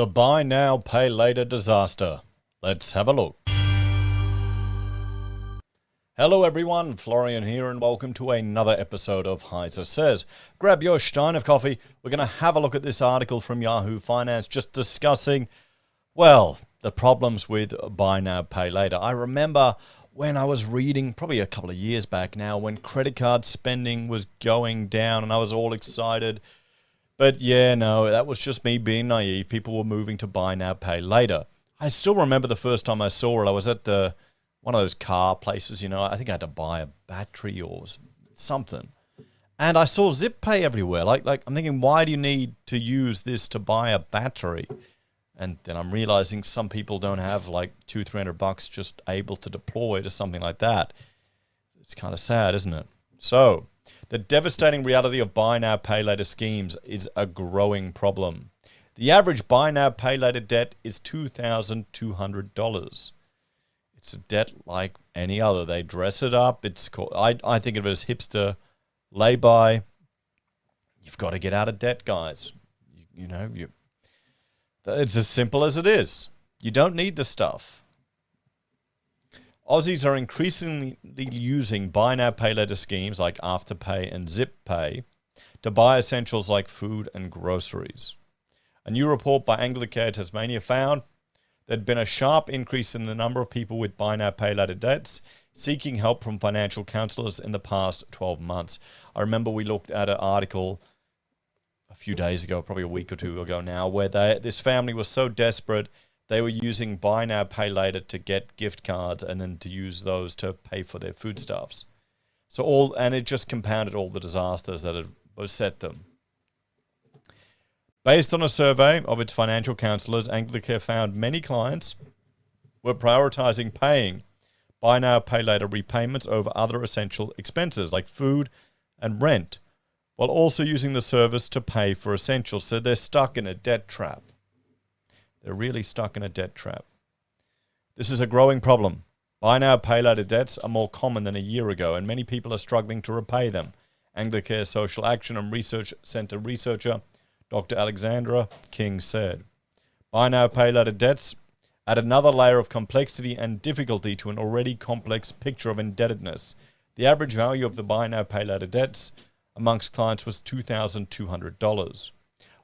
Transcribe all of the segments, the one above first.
The buy now, pay later disaster. Let's have a look. Hello everyone, Florian here and welcome to another episode of HeiseSays. Grab your stein of coffee. We're going to have a look at this article from Yahoo Finance just discussing, well, the problems with buy now, pay later. I remember when I was reading, probably a couple of years back now, when credit card spending was going down and I was all excited. But yeah, no, that was just me being naive. People were moving to buy now, pay later. I still remember the first time I saw it. I was at one of those car places, you know. I think I had to buy a battery or something. And I saw Zip Pay everywhere. Like I'm thinking, why do you need to use this to buy a battery? And then I'm realizing some people don't have like $200-300 just able to deploy to something like that. It's kind of sad, isn't it? So the devastating reality of buy now, pay later schemes is a growing problem. The average buy now, pay later debt is $2,200. It's a debt like any other. They dress it up. It's called, I think of it as hipster lay-by. You've got to get out of debt, guys. It's as simple as it is. You don't need the stuff. Aussies are increasingly using buy now, pay later schemes like Afterpay and Zip Pay to buy essentials like food and groceries. A new report by Anglicare Tasmania found there'd been a sharp increase in the number of people with buy now, pay later debts seeking help from financial counsellors in the past 12 months. I remember we looked at an article a few days ago, probably a week or two ago now, where this family was so desperate they were using buy now, pay later to get gift cards and then to use those to pay for their foodstuffs. And it just compounded all the disasters that had beset them. Based on a survey of its financial counsellors, Anglicare found many clients were prioritising paying buy now, pay later repayments over other essential expenses like food and rent, while also using the service to pay for essentials. So they're stuck in a debt trap. They're really stuck in a debt trap. This is a growing problem. Buy now, pay later debts are more common than a year ago, and many people are struggling to repay them. Anglicare Social Action and Research Centre researcher Dr. Alexandra King said, buy now, pay later debts add another layer of complexity and difficulty to an already complex picture of indebtedness. The average value of the buy now, pay later debts amongst clients was $2,200.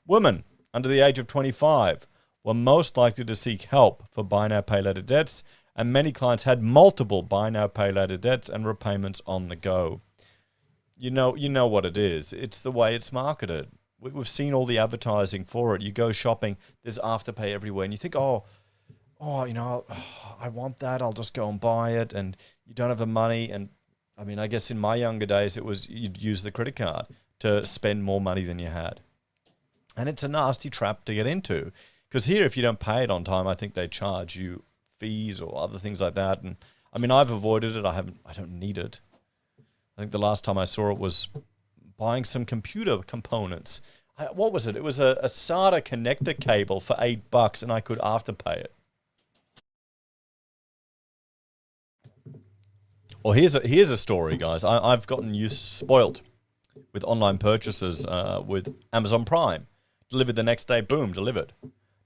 Women under the age of 25 were most likely to seek help for buy now, pay later debts, and many clients had multiple buy now, pay later debts and repayments on the go. You know what it is. It's the way it's marketed. We've seen all the advertising for it. You go shopping, there's Afterpay everywhere, and you think, I want that. I'll just go and buy it, and you don't have the money. And I mean, I guess in my younger days, it was you'd use the credit card to spend more money than you had. And it's a nasty trap to get into. Because here, if you don't pay it on time, I think they charge you fees or other things like that. And I mean, I've avoided it. I don't need it. I think the last time I saw it was buying some computer components. What was it? It was a SATA connector cable for $8, and I could Afterpay it. Well, here's a story, guys. I've gotten spoiled with online purchases with Amazon Prime. Delivered the next day, boom, delivered.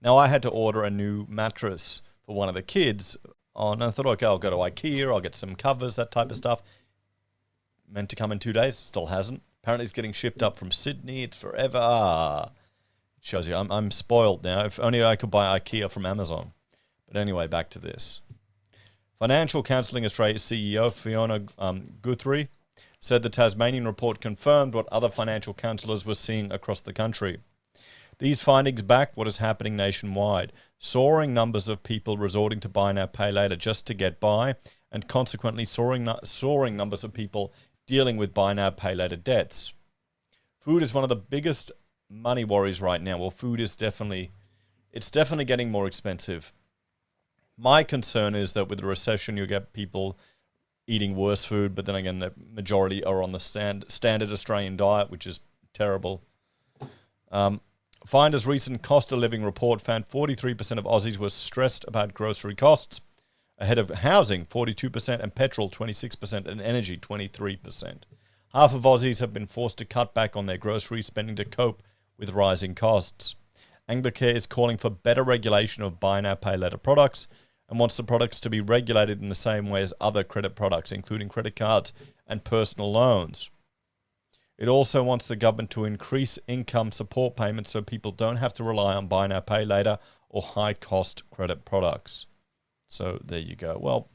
Now, I had to order a new mattress for one of the kids. And I thought, okay, I'll go to IKEA, I'll get some covers, that type of stuff. Meant to come in 2 days, still hasn't. Apparently, it's getting shipped up from Sydney. It's forever. It shows you, I'm spoiled now. If only I could buy IKEA from Amazon. But anyway, back to this. Financial Counselling Australia CEO Fiona Guthrie said the Tasmanian report confirmed what other financial counsellors were seeing across the country. These findings back what is happening nationwide. Soaring numbers of people resorting to buy now, pay later just to get by, and consequently soaring numbers of people dealing with buy now, pay later debts. Food is one of the biggest money worries right now. Well, food is definitely getting more expensive. My concern is that with the recession, you'll get people eating worse food, but then again, the majority are on the standard Australian diet, which is terrible. Finder's recent cost of living report found 43% of Aussies were stressed about grocery costs, ahead of housing, 42%, and petrol, 26%, and energy, 23%. Half of Aussies have been forced to cut back on their grocery spending to cope with rising costs. Anglicare is calling for better regulation of buy now, pay later products and wants the products to be regulated in the same way as other credit products, including credit cards and personal loans. It also wants the government to increase income support payments so people don't have to rely on buy now, pay later or high-cost credit products. So there you go. Well,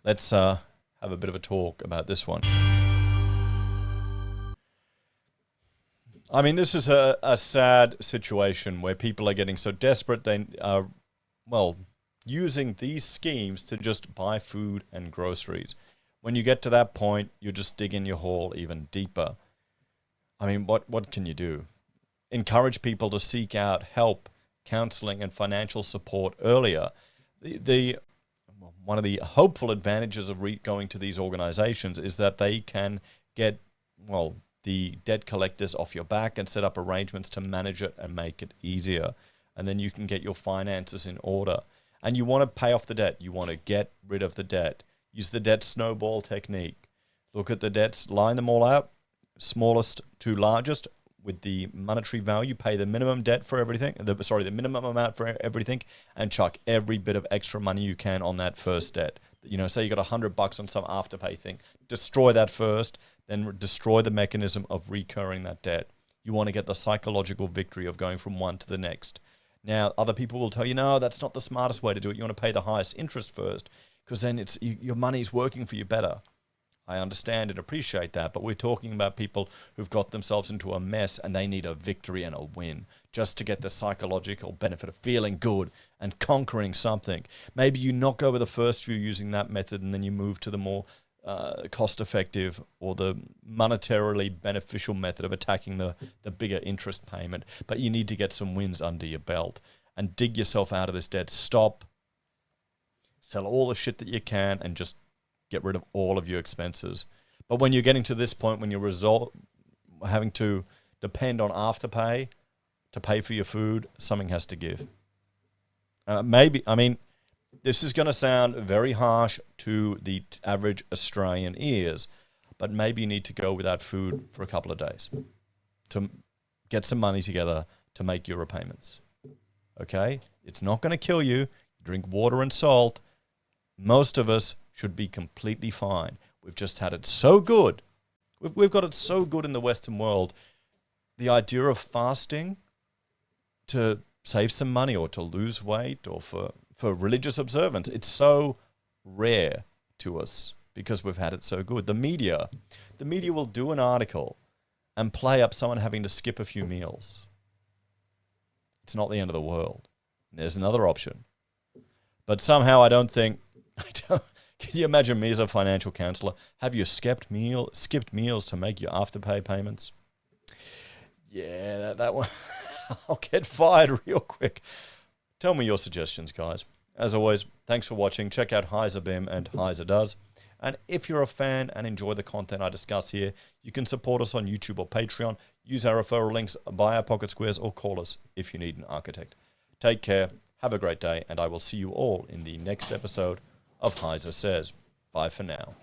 let's have a bit of a talk about this one. I mean, this is a sad situation where people are getting so desperate they are, well, using these schemes to just buy food and groceries. When you get to that point, you're just digging your hole even deeper. I mean, what can you do? Encourage people to seek out help, counseling, and financial support earlier. One of the hopeful advantages of going to these organizations is that they can get, well, the debt collectors off your back and set up arrangements to manage it and make it easier. And then you can get your finances in order. And you want to pay off the debt. You want to get rid of the debt. Use the debt snowball technique. Look at the debts, line them all out, smallest to largest, with the monetary value, pay the minimum debt for everything, the minimum amount for everything, and chuck every bit of extra money you can on that first debt. You know, say you got $100 on some afterpay thing. Destroy that first, then destroy the mechanism of recurring that debt. You want to get the psychological victory of going from one to the next. Now, other people will tell you, no, that's not the smartest way to do it. You want to pay the highest interest first, because then your money's working for you better. I understand and appreciate that, but we're talking about people who've got themselves into a mess and they need a victory and a win just to get the psychological benefit of feeling good and conquering something. Maybe you knock over the first few using that method and then you move to the more cost-effective or the monetarily beneficial method of attacking the bigger interest payment. But you need to get some wins under your belt and dig yourself out of this debt. Stop. Sell all the shit that you can and just get rid of all of your expenses. But when you're getting to this point, when you're having to depend on Afterpay to pay for your food, something has to give. This is going to sound very harsh to the average Australian ears, but maybe you need to go without food for a couple of days to get some money together to make your repayments. Okay? It's not going to kill you. Drink water and salt. Most of us should be completely fine. We've just had it so good. We've got it so good in the Western world. The idea of fasting to save some money or to lose weight or for religious observance, it's so rare to us because we've had it so good. The media will do an article and play up someone having to skip a few meals. It's not the end of the world. There's another option. But somehow I don't think... Can you imagine me as a financial counselor? Have you skipped meals to make your afterpay payments? Yeah, that one. I'll get fired real quick. Tell me your suggestions, guys. As always, thanks for watching. Check out HeiseBim and Heise Does. And if you're a fan and enjoy the content I discuss here, you can support us on YouTube or Patreon. Use our referral links, buy our pocket squares, or call us if you need an architect. Take care. Have a great day, and I will see you all in the next episode of HeiseSays. Bye for now.